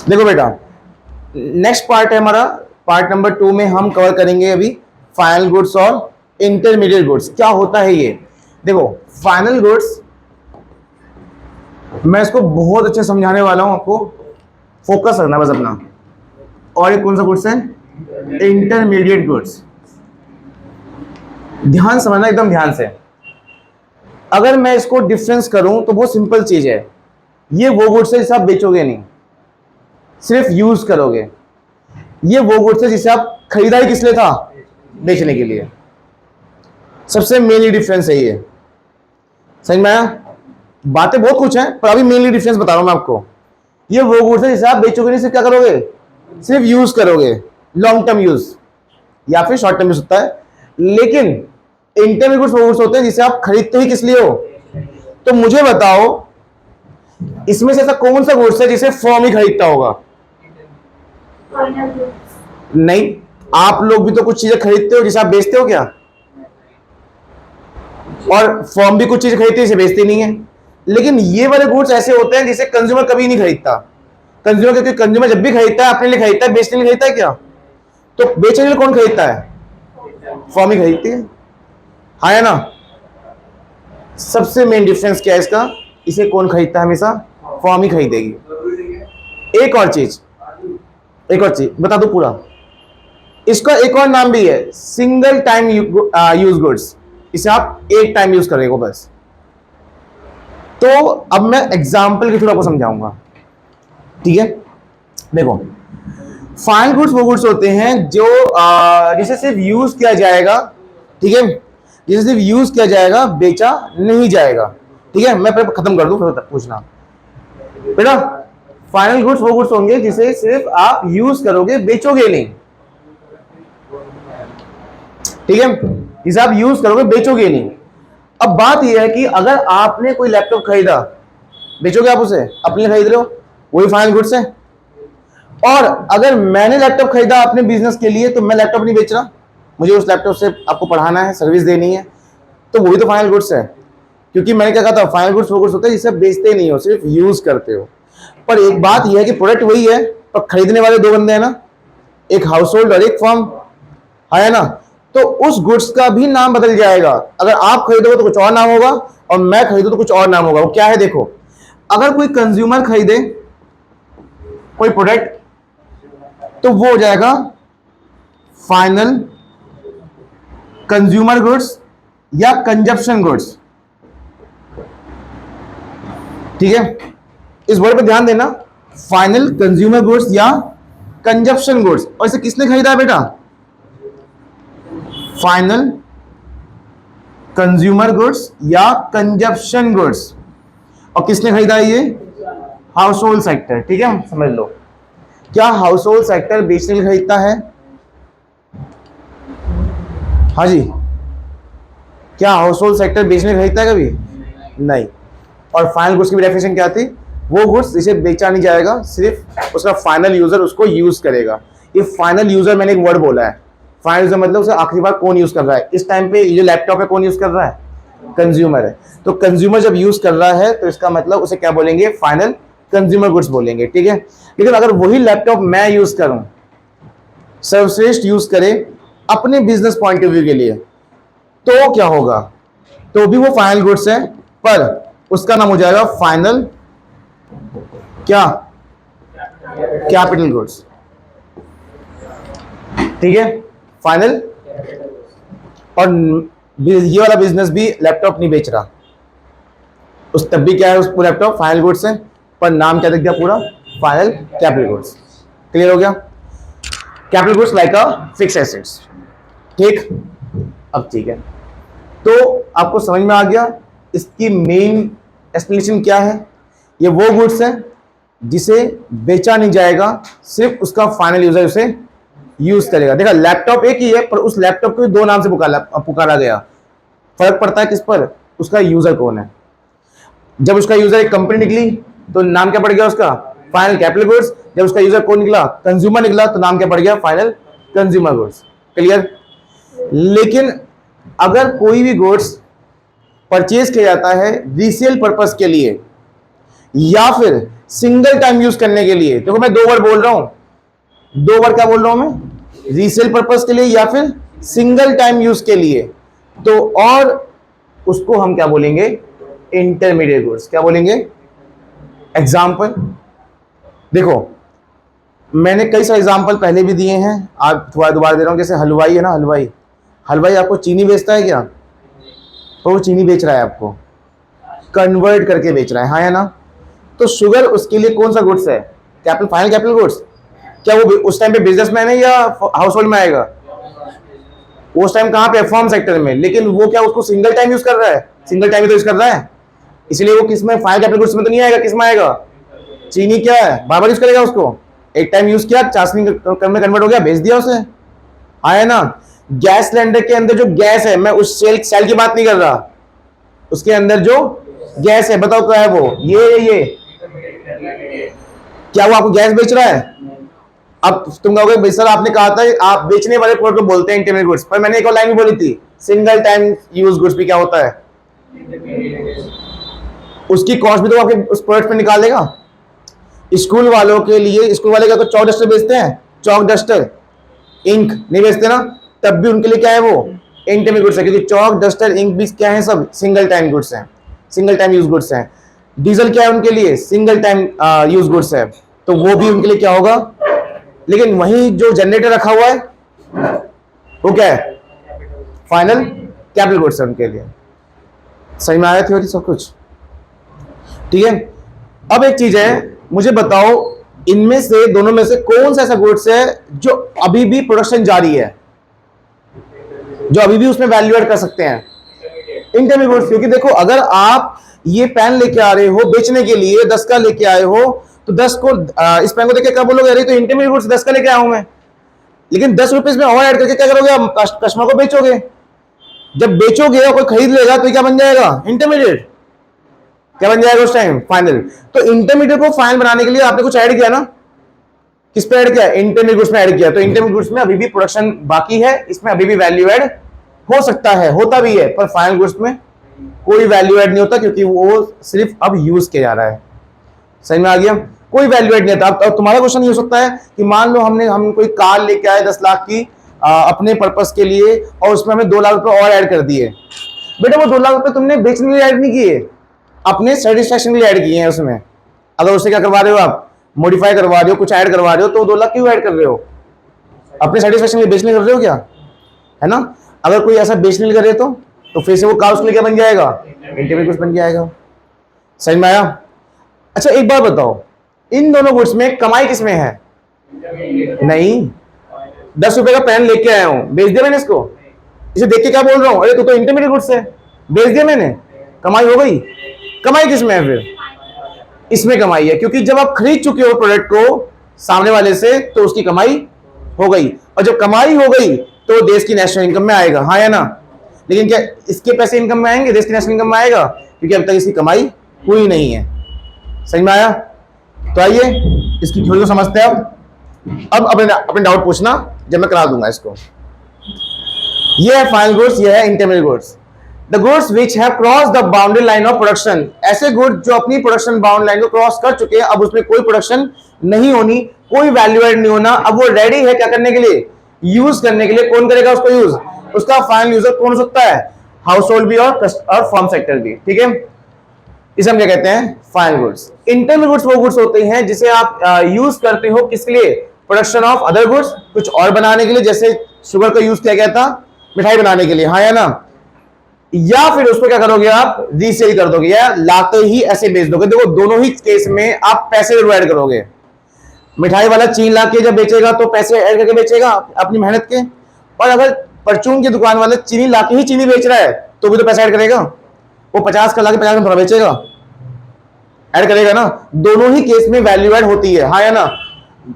देखो बेटा, next part है हमारा, पार्ट नंबर 2 में हम कवर करेंगे अभी फाइनल गुड्स और इंटरमीडिएट गुड्स। क्या होता है ये? देखो, फाइनल गुड्स मैं इसको बहुत अच्छे समझाने वाला हूं, आपको फोकस रखना बस अपना। और ये कौन सा गुड्स है? Intermediate goods. ध्यान समझना एकदम ध्यान से। अगर मैं इसको डिफरेंस करूं तो बहुत सिंपल चीज है, ये वो गुड्स है जिसे आप बेचोगे नहीं, सिर्फ यूज करोगे। ये वो गुड्स है जिसे आप खरीदा ही किस लिए था? बेचने के लिए। सबसे मेनली डिफरेंस है ये। समझ में आया? बातें बहुत कुछ है पर अभी मेनली डिफरेंस बता रहा हूं मैं आपको। ये वो गुड्स है जिसे आप बेचोगे नहीं, सिर्फ क्या करोगे? सिर्फ यूज करोगे, लॉन्ग टर्म यूज या फिर शॉर्ट टर्म यूज होता है। लेकिन इंटरमीडिएट गुड्स वो गुड्स होते हैं जिसे आप खरीदते ही किस लिए हो? तो मुझे बताओ, इसमें से ऐसा कौन सा गुड्स है जिसे फर्म ही खरीदता होगा? नहीं, आप लोग भी तो कुछ चीजें खरीदते हो जिसे आप बेचते हो क्या? और फर्म भी कुछ चीजें खरीदती है जिसे बेचती नहीं है। लेकिन ये वाले गुड्स ऐसे होते हैं जिसे कंज्यूमर कभी नहीं खरीदता। कंज्यूमर, क्योंकि कंज्यूमर जब भी खरीदता है अपने लिए खरीदता है, बेचने लिए खरीदता है क्या? तो बेचने के लिए कौन खरीदता है? फर्म ही खरीदती है। हाँ है ना? सबसे मेन डिफरेंस क्या है इसका? इसे कौन खरीदता है? हमेशा फर्म ही खरीदेगी। एक और चीज बता दो पूरा, इसका एक और नाम भी है, सिंगल टाइम यूज गुड्स। इसे आप एक टाइम यूज करेंगे बस। तो अब मैं एग्जांपल के थ्रू आपको समझाऊंगा, ठीक है? देखो, फाइनल गुड्स वो गुड्स होते हैं जो जिसे सिर्फ यूज किया जाएगा, ठीक है? जिसे सिर्फ यूज किया जाएगा, बेचा नहीं जाएगा, ठीक है? मैं पहले खत्म कर दूं फिर पूछना। बेटा, फाइनल गुड्स वो गुड्स होंगे जिसे सिर्फ आप यूज करोगे, बेचोगे नहीं, ठीक है? जिसे आप यूज करोगे, बेचोगे नहीं। अब बात यह है कि अगर आपने कोई लैपटॉप खरीदा, बेचोगे आप उसे? अपने लिए खरीद रहे हो, वही फाइनल गुड्स है। और अगर मैंने लैपटॉप खरीदा अपने बिजनेस के लिए, तो मैं लैपटॉप नहीं बेच रहा, मुझे उस लैपटॉप से आपको पढ़ाना है, सर्विस देनी है, तो वही तो फाइनल गुड्स है। क्योंकि मैंने क्या कहा था, फाइनल गुड्स वो गुड्स होते हैं जिसे बेचते नहीं हो, सिर्फ यूज करते हो। पर एक बात यह है कि प्रोडक्ट वही है, पर खरीदने वाले दो बंदे हैं ना, एक हाउस होल्ड और एक फर्म, है ना? तो उस गुड्स का भी नाम बदल जाएगा। अगर आप खरीदोगे तो कुछ और नाम होगा, और मैं खरीदूं तो कुछ और नाम होगा। वो क्या है? देखो, अगर कोई कंज्यूमर खरीदे कोई प्रोडक्ट, तो वो हो जाएगा फाइनल कंज्यूमर गुड्स या कंजप्शन गुड्स, ठीक है? इस वर्ड पे ध्यान देना, फाइनल कंज्यूमर गुड्स या कंजप्शन गुड्स। और इसे किसने खरीदा है बेटा? फाइनल कंज्यूमर गुड्स या कंजप्शन गुड्स। और किसने खरीदा है ये? हाउस होल्ड सेक्टर, ठीक है? समझ लो, क्या हाउस होल्ड सेक्टर बेचने के लिए खरीदता है? हाँ जी, क्या हाउस होल्ड सेक्टर बेचने के लिए खरीदता है कभी? नहीं। और फाइनल गुड्स की डेफिनेशन क्या थी? वो गुड्स जिसे बेचा नहीं जाएगा, सिर्फ उसका फाइनल यूजर उसको यूज करेगा। ये फाइनल यूजर, मैंने एक वर्ड बोला है, फाइनल यूजर मतलब उसे आखिरी बार कौन यूज कर रहा है। इस टाइम पे ये जो लैपटॉप है कौन यूज कर रहा है? कंज्यूमर है। तो कंज्यूमर जब यूज कर रहा है तो इसका मतलब उसे क्या बोलेंगे? फाइनल कंज्यूमर गुड्स बोलेंगे, ठीक है? लेकिन अगर वही लैपटॉप मैं यूज करूं, सर्वश्रेष्ठ यूज करे अपने बिजनेस पॉइंट ऑफ व्यू के लिए, तो क्या होगा? तो भी वो फाइनल गुड्स है, पर उसका नाम हो जाएगा फाइनल क्या? कैपिटल गुड्स, ठीक है? फाइनल। और ये वाला बिजनेस भी लैपटॉप नहीं बेच रहा, उस तब भी क्या है, उस लैपटॉप फाइनल गुड्स है, पर नाम क्या दिख गया पूरा? Final capital goods. क्लियर हो गया? Capital goods like a fix assets, ठीक? अब ठीक है, तो आपको समझ में आ गया इसकी मेन एक्सप्लेनेशन क्या है। ये वो गुड्स है जिसे बेचा नहीं जाएगा, सिर्फ उसका फाइनल यूजर उसे यूज करेगा। देखा, लैपटॉप एक ही है, पर उस लैपटॉप को दो नाम से पुकारा गया। फर्क पड़ता है किस पर? उसका यूजर कौन है। जब उसका यूजर एक कंपनी निकली तो नाम क्या पड़ गया उसका? Final capital goods. जब उसका यूजर कौन निकला? कंज्यूमर निकला, तो नाम क्या पड़ गया? Final consumer goods. क्लियर? लेकिन अगर कोई भी गुड्स परचेज किया जाता है रीसेल पर्पस के लिए, या फिर सिंगल टाइम यूज करने के लिए। देखो मैं 2 वर्ड बोल रहा हूं, 2 वर्ड क्या बोल रहा हूं मैं, रीसेल पर्पस के लिए या फिर सिंगल टाइम यूज के लिए। तो और उसको हम क्या बोलेंगे, इंटरमीडिएट गुड्स। क्या बोलेंगे, एग्जाम्पल देखो मैंने कई सारे एग्जाम्पल पहले भी दिए हैं, आप थोड़ा दोबारा दे रहा हूं। जैसे हलवाई है ना, हलवाई हलवाई आपको चीनी बेचता है क्या, तो वो चीनी बेच रहा है, आपको कन्वर्ट करके बेच रहा है, हाँ या ना। तो शुगर उसके लिए कौन सा गुड्स है, कैपिटल, फाइनल कैपिटल गुड्स। क्या वो उस टाइम पे बिजनेसमैन है या हाउस होल्ड में आएगा, उस टाइम कहां पे, फॉर्म सेक्टर में। लेकिन वो क्या उसको सिंगल टाइम यूज कर रहा है, सिंगल टाइम ही तो यूज कर रहा है, इसलिए वो किस में, फाइनल कैपिटल गुड्स में तो नहीं आएगा, किस में आएगा, चीनी क्या है, बार बार यूज करेगा उसको, एक टाइम यूज किया, चाशनी में कन्वर्ट हो गया, बेच दिया उसे, आया ना। गैस सिलेंडर के अंदर जो गैस है, मैं उस सेल की बात नहीं कर रहा, उसके अंदर जो गैस है, बताओ क्या है वो, ये क्या वो आपको गैस बेच रहा है। अब तुम कहोगे सर आपने कहा था आप बेचने वाले प्रोडक्ट को बोलते हैं इंटरमीडिएट गुड्स, पर मैंने एक और लाइन भी बोली थी, सिंगल टाइम यूज गुड्स भी क्या होता है, उसकी कॉस्ट भी तो आपके उस प्रोडक्ट पे निकालेगा। स्कूल वालों के लिए, स्कूल वाले का तो चौक डस्टर बेचते हैं, चौक डस्टर, इंक नहीं बेचते ना, तब भी उनके लिए क्या है वो इंटरमीडिएट गुड्स है, क्योंकि चौक डस्टर इंक भी क्या है, सब सिंगल टाइम गुड्स हैं, सिंगल टाइम यूज गुड्स हैं। डीजल क्या है उनके लिए, सिंगल टाइम यूज गुड्स है, तो वो भी उनके लिए क्या होगा। लेकिन वहीं जो जनरेटर रखा हुआ है वो क्या है, फाइनल कैपिटल गुड्स है उनके लिए। सही में आया थ्योरी सब कुछ, ठीक है। अब एक चीज है, मुझे बताओ इनमें से, दोनों में से कौन सा ऐसा गुड्स है जो अभी भी प्रोडक्शन जारी है, जो अभी भी उसमें वैल्यू ऐड कर सकते हैं, इंटरमीडिएट गुड्स। क्योंकि देखो अगर आप ये पेन लेके आ रहे हो बेचने के लिए, 10 का लेके आए हो, तो 10 को इस पेन को देख के क्या बोलोगे, अरे तो इंटरमीडिएट गुड्स 10 का लेके आया हूं मैं। लेकिन 10 रुपए में और ऐड करके क्या करोगे, आप कस्टमर को बेचोगे। जब बेचोगे और कोई खरीद लेगा तो क्या बन जाएगा, इंटरमीडिएट। क्या बन जाएगा उस टाइम, फाइनल। तो इंटरमीडिएट को फाइनल बनाने के लिए आपने कुछ ऐड किया ना, किस पे ऐड किया, इंटरमीडिएट गुड्स में ऐड किया। तो इंटरमीडिएट गुड्स में अभी भी प्रोडक्शन बाकी है, इसमें अभी भी वैल्यू ऐड हो सकता है, होता भी है, पर फाइनल गुड्स में कोई वैल्यू ऐड नहीं होता, क्योंकि वो सिर्फ अब यूज किया जा रहा है। समझ में आ गया, कोई वैल्यू ऐड नहीं होता। अब तुम्हारा क्वेश्चन ये हो सकता है कि मान लो हम कोई कार लेके आए 10 लाख की अपने पर्पस के लिए, और उसमें हमें 2 लाख रुपए और ऐड कर दिए। बेटा वो 2 लाख रुपए तुमने बेचने के लिए ऐड नहीं किए, अपने सेटिस्फैक्शन के लिए ऐड किए हैं उसमें। अगर उससे क्या करवा रहे हो आप, मॉडिफाई करवा रहे हो, कुछ ऐड करवा रहे हो, तो 2 लाख क्यों ऐड कर रहे हो, अपने सेटिस्फैक्शन के लिए बेचने कर रहे हो क्या, है ना। अगर कोई ऐसा बेचने कर रहे तो फिर से वो कार उसके लिए क्या बन जाएगा, इंटरमीडिएट गुड्स बन जाएगा। समझ में आया। अच्छा एक बात बताओ, इन दोनों गुड्स में कमाई किसमें है, नहीं। 10 रुपए का पेन लेके आया हूं, बेच दिया मैंने इसको, इसे देख के क्या बोल रहा हूं, अरे तो इंटरमीडिएट गुड्स है, बेच दिया मैंने, कमाई हो गई। कमाई किसमें है फिर, इसमें कमाई है, क्योंकि जब आप खरीद चुके हो प्रोडक्ट को सामने वाले से, तो उसकी कमाई हो गई। और जब कमाई हो गई तो देश की नेशनल इनकम में आएगा, हाँ या ना। लेकिन क्या इसके पैसे इनकम में आएंगे, देश की नेशनल इनकम में आएगा, क्योंकि अब तक इसकी कमाई हुई नहीं है। समझ में आया। तो आइए इसकी थ्योरी को समझते हैं। अब अपने डाउट पूछना, जब मैं करा दूंगा इसको। ये है फाइनल गुड्स, ये है intermediate goods. The goods which have cross the boundary line of production, ऐसे गुड्स जो अपनी प्रोडक्शन बाउंड लाइन को क्रॉस कर चुके हैं, अब उसमें कोई प्रोडक्शन नहीं होनी, कोई वैल्यू एड नहीं होना, अब वो रेडी है क्या करने के लिए, यूज करने के लिए। कौन करेगा उसको यूज, उसका फाइनल यूजर कौन हो सकता है, हाउस होल्ड भी और फॉर्म सेक्टर भी, ठीक है। इसे हम क्या कहते हैं, फाइनल गुड्स। इंटरमीडिएट गुड्स वो गुड्स होते हैं जिसे आप यूज करते हो किसके लिए, प्रोडक्शन ऑफ अदर गुड्स, कुछ और बनाने के लिए। जैसे शुगर का यूज किया गया था मिठाई बनाने के लिए, हाँ या ना। या फिर उसको क्या करोगे आप, रीसेल कर दोगे, या लाते ही ऐसे बेच दोगे। देखो दोनों ही केस में आप पैसे जरूर ऐड करोगे। मिठाई वाला चीन ला के जब बेचेगा तो पैसे ऐड करके बेचेगा अपनी मेहनत के, और अगर परचून की दुकान वाला चीनी लाके ही चीनी बेच रहा है तो भी तो पैसा ऐड करेगा, वो 50 का लाके 50 में थोड़ा बेचेगा, ऐड करेगा ना। दोनों ही केस में वैल्यू ऐड होती है, हाँ या ना,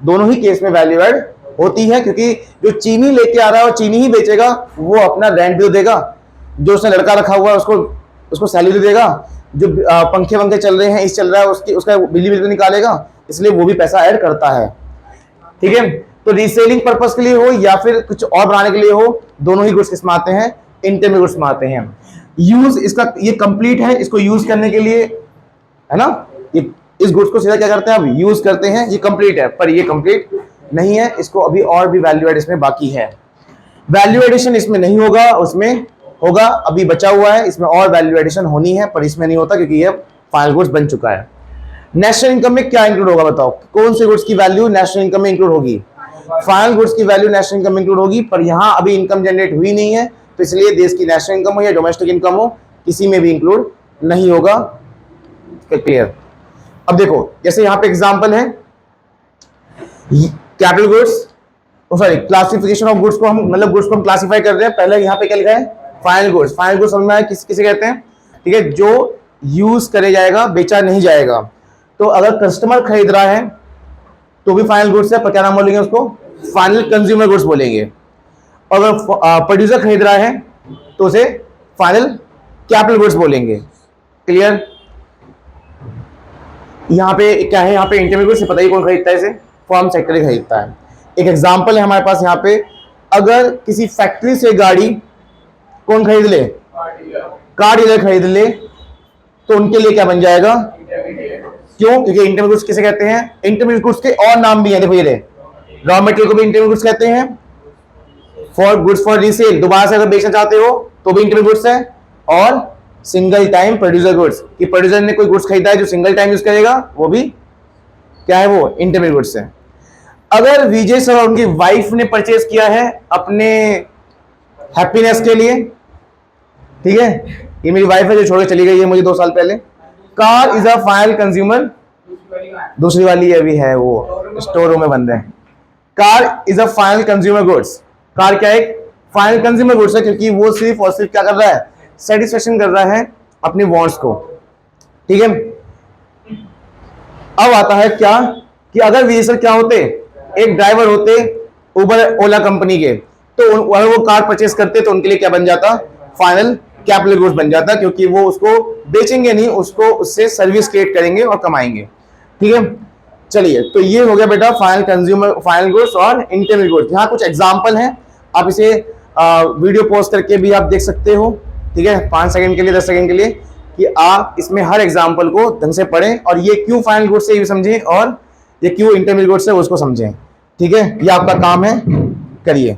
दोनों ही केस में वैल्यू ऐड होती है। क्योंकि जो चीनी लेके आ रहा है और चीनी ही बेचेगा, वो अपना रेंट भी देगा, जो उसने लड़का रखा हुआ है उसको सैलरी देगा, जो पंखे वंखे चल रहे हैं इस चल रहा है उसका बिजली बिल निकालेगा, इसलिए वो भी पैसा ऐड करता है, ठीक है। तो रीसेलिंग पर्पस के लिए हो या फिर कुछ और बनाने के लिए हो, दोनों ही गुड्स किसमें आते हैं, इंटरमीडिएट गुड्स में आते हैं। यूज इसका ये कंप्लीट है, इसको यूज करने के लिए, है ना, ये इस गुड्स को सीधा क्या करते हैं, अब यूज करते हैं, ये कंप्लीट है, पर ये कंप्लीट नहीं है, इसको अभी और भी वैल्यू एड इसमें बाकी है। वैल्यू एडिशन इसमें नहीं होगा, उसमें होगा, अभी बचा हुआ है, इसमें और वैल्यू एडिशन होनी है, पर इसमें नहीं होता क्योंकि ये फाइनल गुड्स बन चुका है। नेशनल इनकम में क्या इंक्लूड होगा बताओ, कौन से गुड्स की वैल्यू नेशनल इनकम में इंक्लूड होगी? फाइनल गुड्स की वैल्यू नेशनल इनकम में इंक्लूड होगी, पर यहां अभी इनकम जनरेट हुई नहीं है, तो इसलिए देश की नेशनल इनकम हो या डोमेस्टिक इनकम हो, किसी में भी इंक्लूड नहीं होगा। क्लियर? अब देखो जैसे यहां पे एग्जांपल है capital goods, sorry classification of goods को हम मतलब गुड्स को हम क्लासिफाई कर रहे हैं। पहले यहां पे क्या लिखा है, फाइनल गुड्स। फाइनल गुड्स समझ में आया किसे कहते हैं? ठीक है, जो यूज करे जाएगा, बेचा नहीं जाएगा। तो अगर कस्टमर खरीद रहा है तो भी फाइनल गुड्स है, पर क्या नाम बोलेंगे उसको? फाइनल कंज्यूमर गुड्स बोलेंगे। अगर प्रोड्यूसर खरीद रहा है तो उसे फाइनल कैपिटल गुड्स बोलेंगे। क्लियर? यहाँ पे क्या है, यहाँ पे इंटरमीडिएट गुड्स पता ही कौन खरीदता है, इसे फर्म सेक्टर ही खरीदता है। एक एग्जांपल है हमारे पास यहाँ पे, अगर किसी फैक्ट्री से गाड़ी कौन खरीद ले? कार डीलर खरीद ले, तो उनके लिए क्या बन जाएगा? क्यों? क्योंकि इंटरमीडिएट गुड्स किसे कहते हैं? इंटरमीडिएट गुड्स के और नाम भी है, देखो ये रॉ मटेरियल को भी इंटरमीडिएट गुड्स कहते हैं, फॉर गुड्स फॉर रीसेल, दोबारा से अगर बेचना चाहते हो तो भी इंटरमीडिएट गुड्स है, और सिंगल टाइम प्रोड्यूसर गुड्स, कि प्रोड्यूसर ने कोई गुड्स खरीदा है जो सिंगल टाइम यूज करेगा, वो भी क्या है? वो इंटरमीडिएट गुड्स है। अगर विजय सर और उनकी वाइफ ने परचेज किया है अपने हैप्पीनेस के लिए, ठीक है, ये मेरी वाइफ है जो छोड़ के चली गई है मुझे 2 साल पहले, car is a final consumer, दूसरी वाली अभी है वो स्टोर रूम में बंद है। Car is a final consumer goods, car क्या है? फाइनल कंज्यूमर गुड्स है, क्योंकि वो सिर्फ और सिर्फ क्या कर रहा है? सेटिस्फेक्शन कर रहा है अपने वांट्स को। ठीक है, अब आता है क्या कि अगर विजय सर क्या होते, एक ड्राइवर होते उबर ओला कंपनी के, तो अगर वो कार परचेस करते तो उनके लिए क्या बन जाता? फाइनल कैपिटल गुड्स बन जाता, क्योंकि वो उसको बेचेंगे नहीं, उसको उससे सर्विस क्रिएट करेंगे और कमाएंगे। ठीक है, चलिए, तो ये हो गया बेटा फाइनल कंज्यूमर, फाइनल गुड्स और इंटरमीडिएट गुड्स। यहाँ कुछ एग्जांपल हैं, आप इसे वीडियो पॉज करके भी आप देख सकते हो। ठीक है, 5 सेकंड के लिए, 10 सेकंड के लिए, कि आप इसमें हर एग्जांपल को ढंग से पढ़ें, और ये क्यों फाइनल गुड्स है ये भी समझें, और ये क्यों इंटरमीडिएट गुड्स है उसको समझें। ठीक है, ये आपका काम है, करिए।